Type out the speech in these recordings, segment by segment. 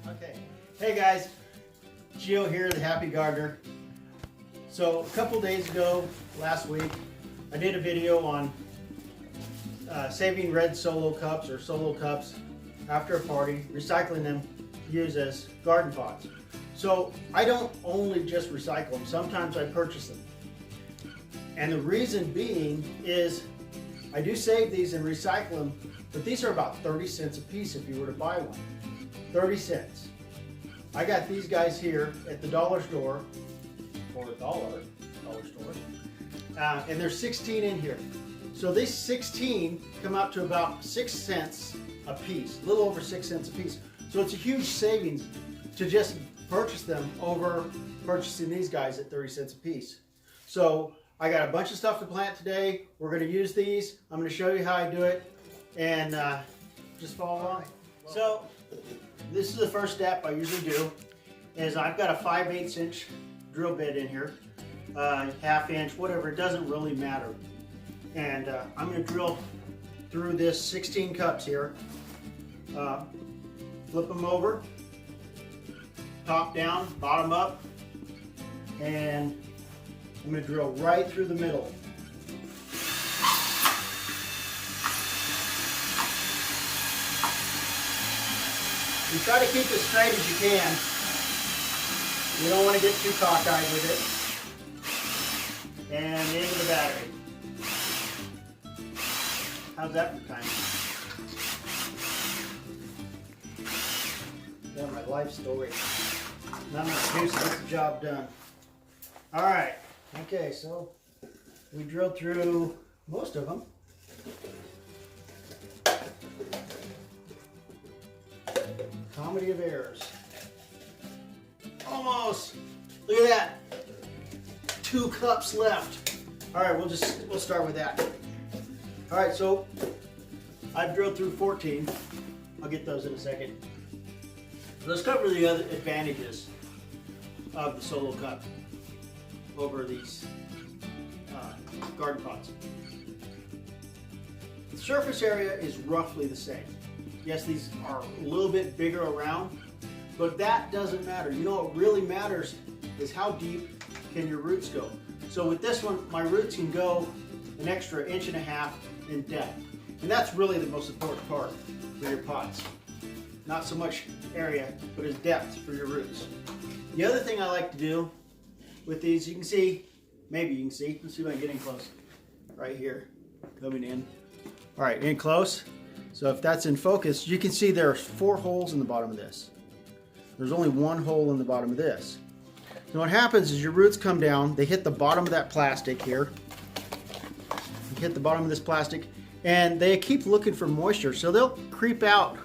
Okay. Hey guys, Gio here, the Happy Gardener. So a couple days ago, last week, I did a video on saving red solo cups or solo cups after a party, recycling them to use as garden pots. So I don't only just recycle them, sometimes I purchase them. And the reason being is I do save these and recycle them, but these are about 30 cents a piece if you were to buy one. 30 cents. I got these guys here at the dollar store, or dollar store, and there's 16 in here. So these 16 come out to about 6 cents a piece, a little over 6 cents a piece. So it's a huge savings to just purchase them over purchasing these guys at 30 cents a piece. So I got a bunch of stuff to plant today. We're going to use these. I'm going to show you how I do it, and just follow along. So this is the first step I usually do, is I've got a 5/8 inch drill bit in here, half inch, whatever, it doesn't really matter. And I'm going to drill through this 16 cups here, flip them over, top down, bottom up, and I'm going to drill right through the middle. You try to keep it straight as you can. You don't want to get too cockeyed with it. And into the battery. How's that for timing? Yeah, my life story. Not much juice to get the job done. Alright, okay, so we drilled through most of them. Comedy of errors. Almost. Look at that. 2 cups left. All right, we'll start with that. All right, so I've drilled through 14. I'll get those in a second. Let's cover the other advantages of the solo cup over these garden pots. The surface area is roughly the same. Yes, these are a little bit bigger around, but that doesn't matter. You know what really matters is how deep can your roots go. So with this one, my roots can go an extra 1.5 inches in depth. And that's really the most important part for your pots. Not so much area, but it's depth for your roots. The other thing I like to do with these, you can see, maybe you can see, let's see if I can get in close. Right here, coming in. All right, in close. So if that's in focus, you can see there's 4 holes in the bottom of this. There's only 1 hole in the bottom of this. So what happens is your roots come down, they hit the bottom of that plastic here. You hit the bottom of this plastic, and they keep looking for moisture. So they'll creep out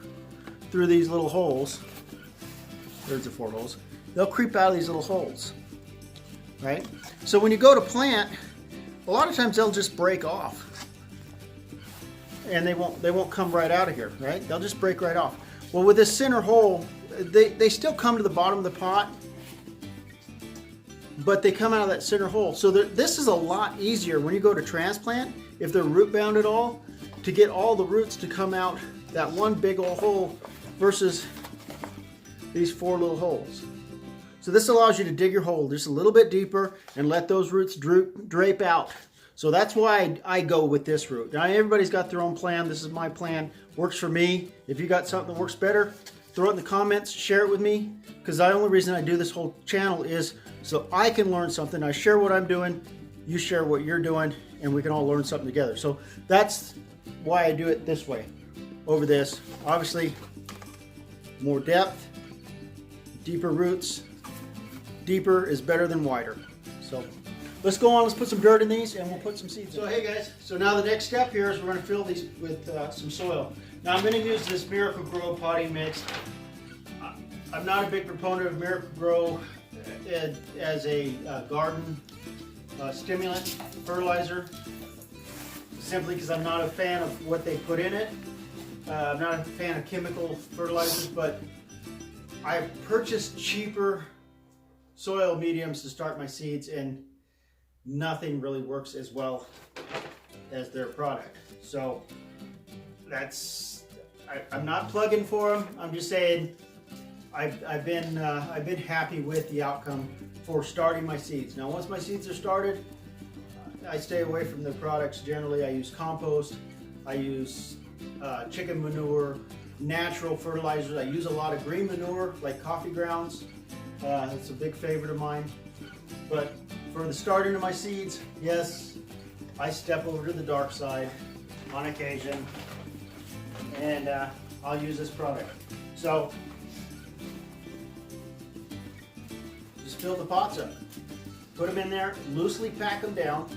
through these little holes. There's the 4 holes. They'll creep out of these little holes, right? So when you go to plant, a lot of times they'll just break off. And they won't come right out of here, right? They'll just break right off. Well, with this center hole, they still come to the bottom of the pot, but they come out of that center hole. So this is a lot easier when you go to transplant, if they're root bound at all, to get all the roots to come out that one big old hole versus these 4 little holes. So this allows you to dig your hole just a little bit deeper and let those roots drape out. So that's why I go with this route. Now everybody's got their own plan. This is my plan. Works for me. If you got something that works better, throw it in the comments, share it with me. Because the only reason I do this whole channel is so I can learn something. I share what I'm doing, you share what you're doing, and we can all learn something together. So that's why I do it this way over this. Obviously, more depth, deeper roots. Deeper is better than wider. So let's go on, let's put some dirt in these and we'll put some seeds in. So hey guys, so now the next step here is we're going to fill these with some soil. Now I'm going to use this Miracle-Gro potting mix. I'm not a big proponent of Miracle-Gro as a garden stimulant fertilizer, simply because I'm not a fan of what they put in it. I'm not a fan of chemical fertilizers, but I've purchased cheaper soil mediums to start my seeds, and nothing really works as well as their product. So that's, I'm not plugging for them. I'm just saying I've been happy with the outcome for starting my seeds. Now, once my seeds are started, I stay away from the products. Generally, I use compost. I use chicken manure, natural fertilizers. I use a lot of green manure, like coffee grounds. It's a big favorite of mine. But for the starting of my seeds, yes, I step over to the dark side on occasion, and I'll use this product. So just fill the pots up, put them in there, loosely pack them down.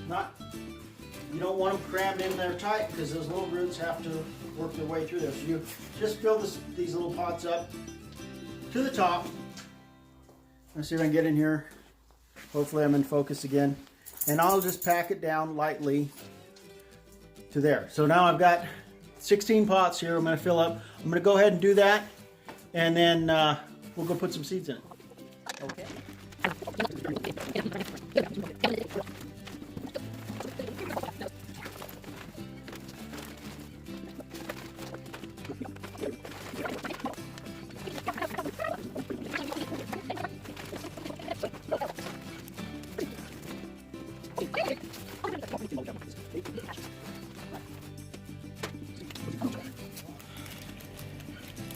You don't want them crammed in there tight because those little roots have to work their way through there. So you just fill these little pots up to the top. Let's see if I can get in here. Hopefully I'm in focus again. And I'll just pack it down lightly to there. So now I've got 16 pots here I'm going to fill up. I'm going to go ahead and do that, and then we'll go put some seeds in it. Okay.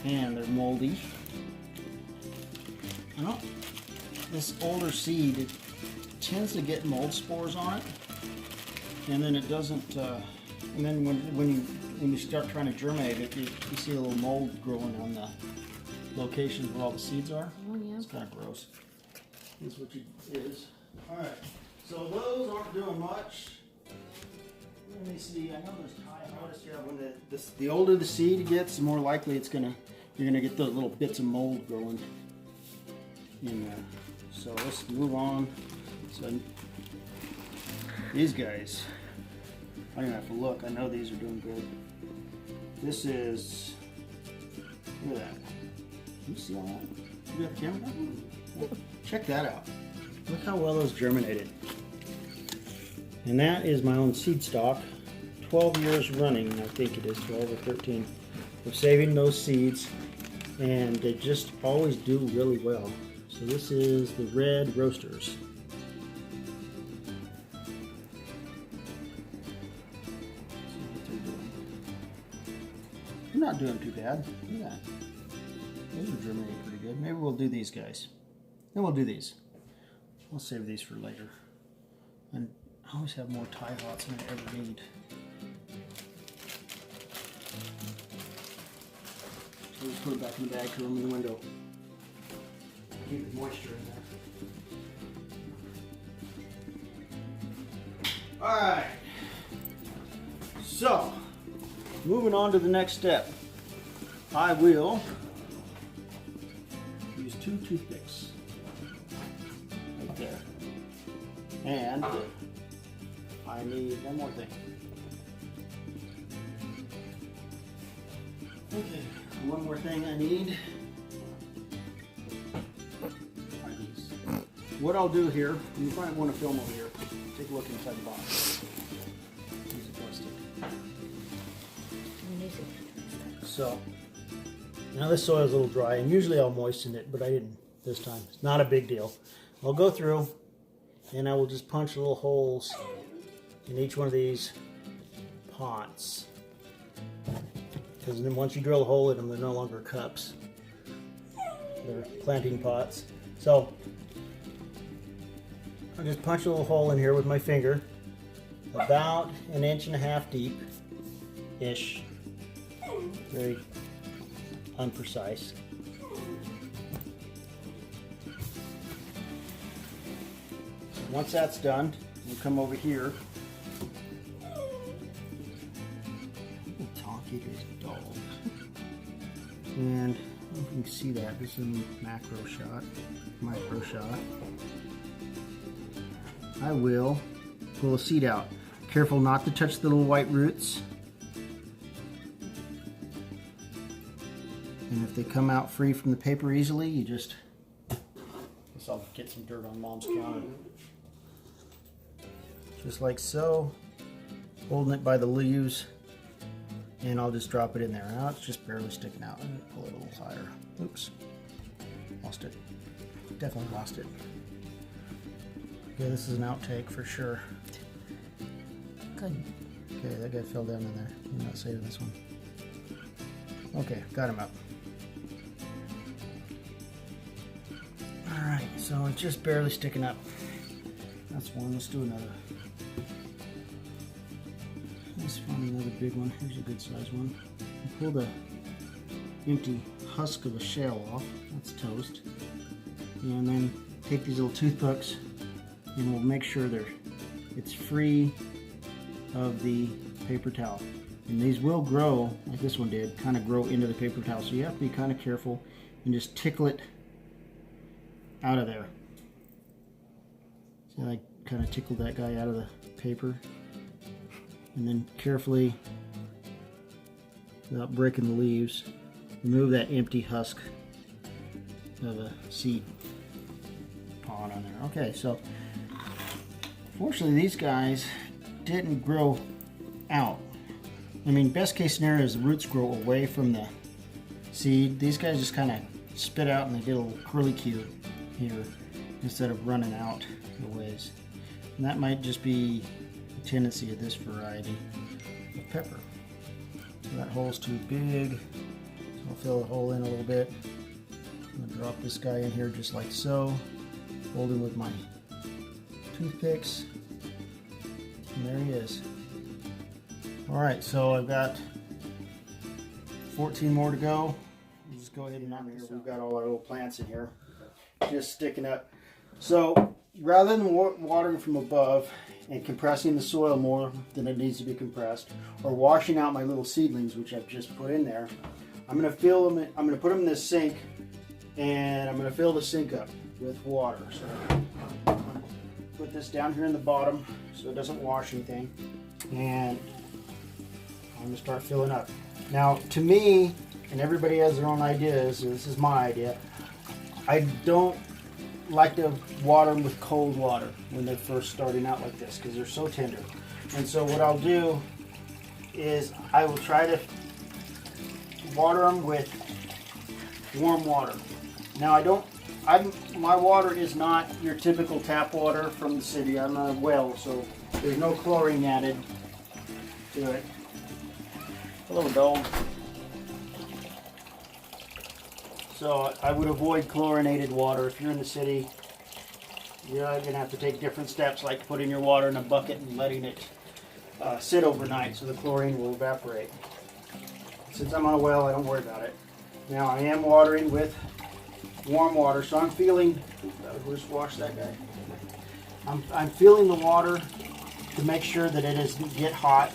And they're moldy. Well, this older seed, it tends to get mold spores on it, and then it doesn't. And then when you start trying to germinate it, you see a little mold growing on the locations where all the seeds are. Oh yeah. It's kind of gross. Here's what it is. All right. So those aren't doing much. Let me see. I know there's time. Notice, yeah, when the older the seed gets, the more likely you're gonna get those little bits of mold growing in there. So let's move on. So these guys, I don't even have to look. I know these are doing good. This is, look at that. Can you see all that? You got the camera? Well, check that out. Look how well those germinated. And that is my own seed stock. 12 years running, I think it is, 12 or 13, of saving those seeds. And they just always do really well. So this is the red roasters. They're not doing too bad. Look at that. Those are germinating pretty good. Maybe we'll do these guys. Then we'll do these. I'll save these for later. And I always have more tie hots than I ever need. So just put it back in the bag, throw them in the window. Keep the moisture in there. Alright. So, moving on to the next step. I will use 2 toothpicks. Right there. And I need one more thing. Okay, one more thing I need are these. What I'll do here, you might want to film over here. Take a look inside the box. Use a plastic. So, now this soil is a little dry, and usually I'll moisten it, but I didn't this time. It's not a big deal. I'll go through, and I will just punch little holes in each one of these pots. Because then once you drill a hole in them, they're no longer cups. They're planting pots. So I'll just punch a little hole in here with my finger, about 1.5 inches deep-ish. Very unprecise. Once that's done, we'll come over here. Talkie to his dog. And I don't know if you can see that. This is a macro shot, micro shot. I will pull a seed out. Careful not to touch the little white roots. And if they come out free from the paper easily, you just, guess I'll get some dirt on Mom's counter. Just like so, holding it by the leaves, and I'll just drop it in there. Now it's just barely sticking out. I'm gonna pull it a little higher. Oops. Lost it. Definitely lost it. Yeah, this is an outtake for sure. Good. Okay, that guy fell down in there. I'm not saving this one. Okay, got him up. Alright, so it's just barely sticking up. That's one. Let's do another. Let's find another big one. Here's a good size one. Pull the empty husk of a shell off. That's toast. And then take these little toothpicks and we'll make sure it's free of the paper towel. And these will grow, like this one did, kind of grow into the paper towel. So you have to be kind of careful and just tickle it out of there. See how I kind of tickled that guy out of the paper? And then carefully, without breaking the leaves, remove that empty husk of a seed pod on there. Okay, so fortunately these guys didn't grow out. I mean, best case scenario is the roots grow away from the seed. These guys just kind of spit out and they get a little curlicue here instead of running out the ways. And that might just be a tendency of this variety of pepper. So that hole's too big, so I'll fill the hole in a little bit. I'm going to drop this guy in here just like so. Hold him with my toothpicks. And there he is. Alright, so I've got 14 more to go. We'll just go ahead and knock here. We've got all our little plants in here just sticking up. So rather than watering from above and compressing the soil more than it needs to be compressed, or washing out my little seedlings, which I've just put in there, I'm going to fill them. I'm going to put them in this sink, and I'm going to fill the sink up with water. So I'm going to put this down here in the bottom so it doesn't wash anything, and I'm going to start filling up. Now, to me, and everybody has their own ideas, so this is my idea, I don't like to water them with cold water when they're first starting out like this because they're so tender. And so what I'll do is I will try to water them with warm water. Now my water is not your typical tap water from the city. I'm not a well, so there's no chlorine added to it. Hello, dog. So I would avoid chlorinated water. If you're in the city, you're going to have to take different steps, like putting your water in a bucket and letting it sit overnight so the chlorine will evaporate. Since I'm on a well, I don't worry about it. Now I am watering with warm water, so I'm feeling, we'll just wash that guy. I'm feeling the water to make sure that it doesn't get hot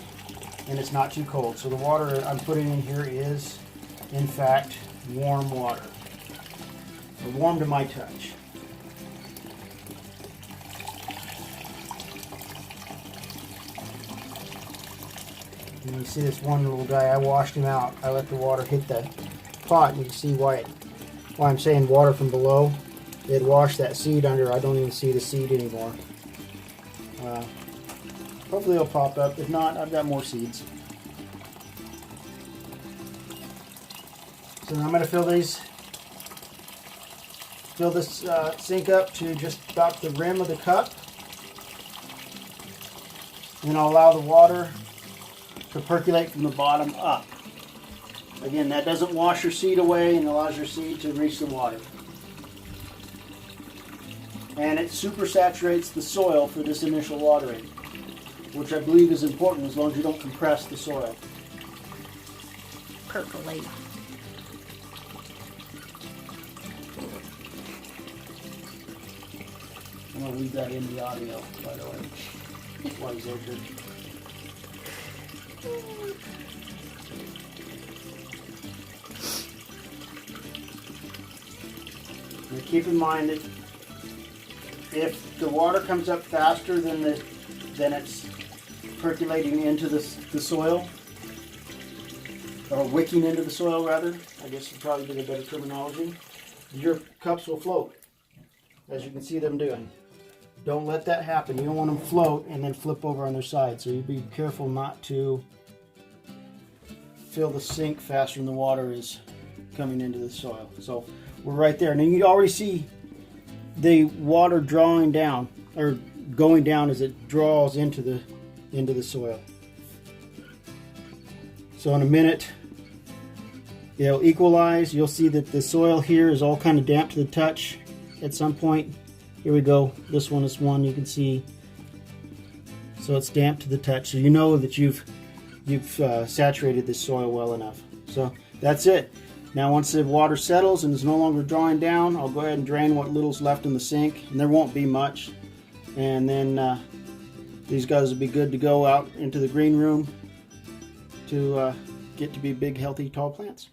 and it's not too cold. So the water I'm putting in here is, in fact, warm water. Or warm to my touch. And you see this one little guy, I washed him out. I let the water hit the pot, and you can see why I'm saying water from below. It washed that seed under. I don't even see the seed anymore. Hopefully it'll pop up. If not, I've got more seeds. So now I'm going to fill this sink up to just about the rim of the cup. And then I'll allow the water to percolate from the bottom up. Again, that doesn't wash your seed away and allows your seed to reach the water. And it super saturates the soil for this initial watering, which I believe is important as long as you don't compress the soil. Percolate. I'm going to leave that in the audio, by the way. Why is that good? Now keep in mind that if the water comes up faster than it's percolating into the soil, or wicking into the soil rather, I guess would probably be a better terminology, your cups will float, as you can see them doing. Don't let that happen. You don't want them to float and then flip over on their side. So you be careful not to fill the sink faster than the water is coming into the soil. So we're right there. And then you already see the water drawing down, or going down as it draws into the soil. So in a minute, it'll equalize. You'll see that the soil here is all kind of damp to the touch at some point. Here we go. This one is one you can see. So it's damp to the touch. So you know that you've saturated the soil well enough. So that's it. Now once the water settles and is no longer drawing down, I'll go ahead and drain what little's left in the sink, and there won't be much. And then these guys will be good to go out into the green room to get to be big, healthy, tall plants.